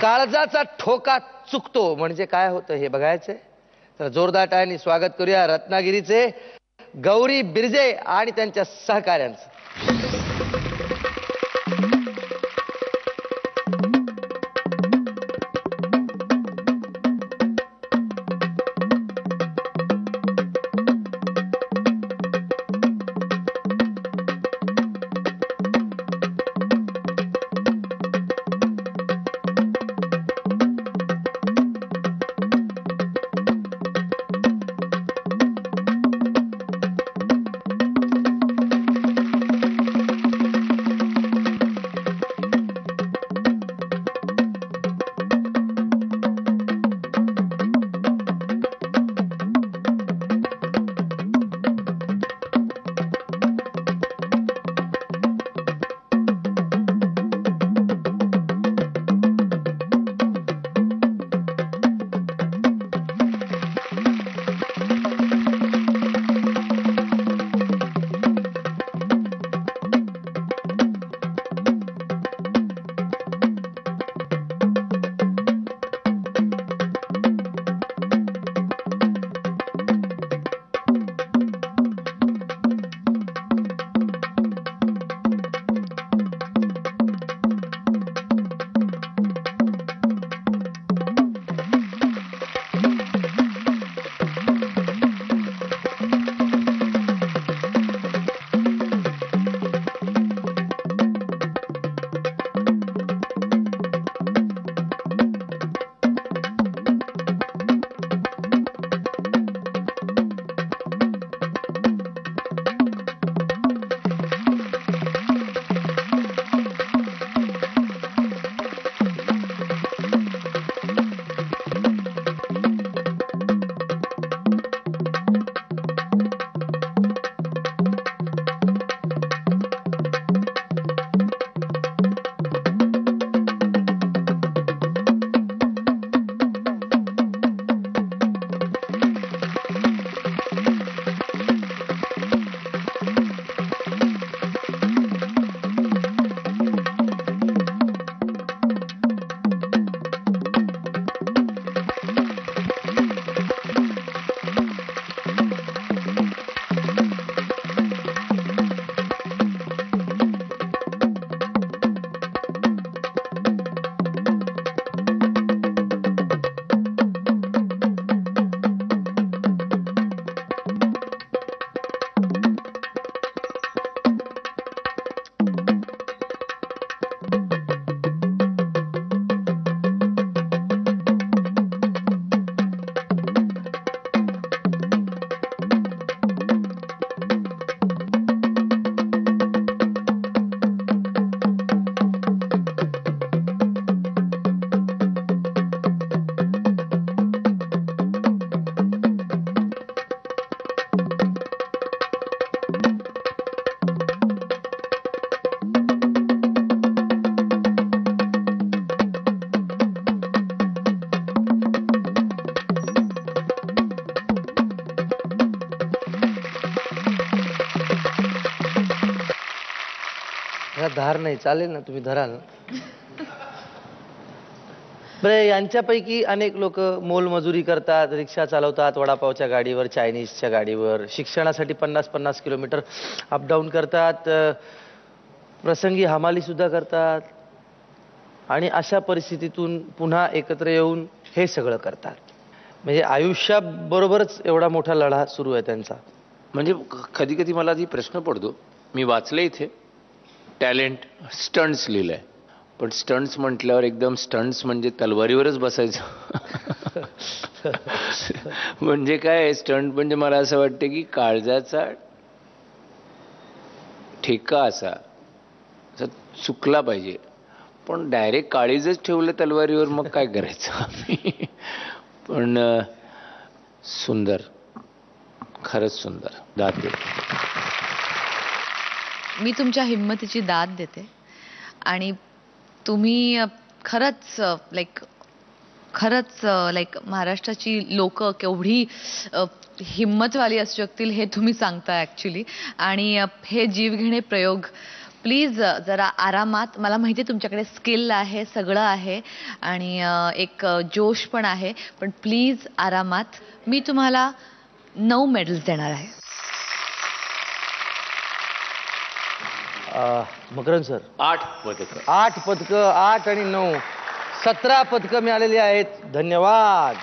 काळजाचा ठोका चुकतो म्हणजे काय होतं हे बघायचंय. तर जोरदार टाळ्यांनी स्वागत करूया रत्नागिरीचे गौरी बिर्जे आणि त्यांच्या सहकाऱ्यांचं. धार नाही चालेल ना, तुम्ही धराल ना. बरे, यांच्यापैकी अनेक लोक मोलमजुरी करतात, रिक्षा चालवतात, वडापावच्या गाडीवर, चायनीजच्या गाडीवर, शिक्षणासाठी 50-50 किलोमीटर अपडाऊन करतात, प्रसंगी हमाली सुद्धा करतात आणि अशा परिस्थितीतून पुन्हा एकत्र येऊन हे सगळं करतात. म्हणजे आयुष्याबरोबरच एवढा मोठा लढा सुरू आहे त्यांचा. म्हणजे कधी कधी मला ती प्रश्न पडतो, मी वाचले इथे टॅलेंट स्टंट्स लिहिलंय, पण स्टंट्स म्हटल्यावर एकदम स्टंट्स म्हणजे तलवारीवरच बसायचं. म्हणजे काय स्टंट म्हणजे मला असं वाटतं की काळजाचा ठेका असा चुकला पाहिजे, पण डायरेक्ट काळीजच ठेवलं तलवारीवर मग काय करायचं. पण सुंदर, खरंच सुंदर. दाद दे. मी तुमच्या हिम्मतीची दाद देते आणि तुम्ही खरंच महाराष्ट्राची लोक केवढी हिम्मतवाली असू शकतील हे तुम्ही सांगता ॲक्च्युली. आणि हे जीवघेणे प्रयोग प्लीज जरा आरामात. मला माहिती आहे तुमच्याकडे स्किल आहे, सगळं आहे आणि एक जोश पण आहे, पण प्लीज आरामात. मी तुम्हाला 9 मेडल्स देणार आहे. मकरंद सर 8 पदकं. 8 पदकं, 8 आणि 9 17 पदकं मिळालेली आहेत. धन्यवाद.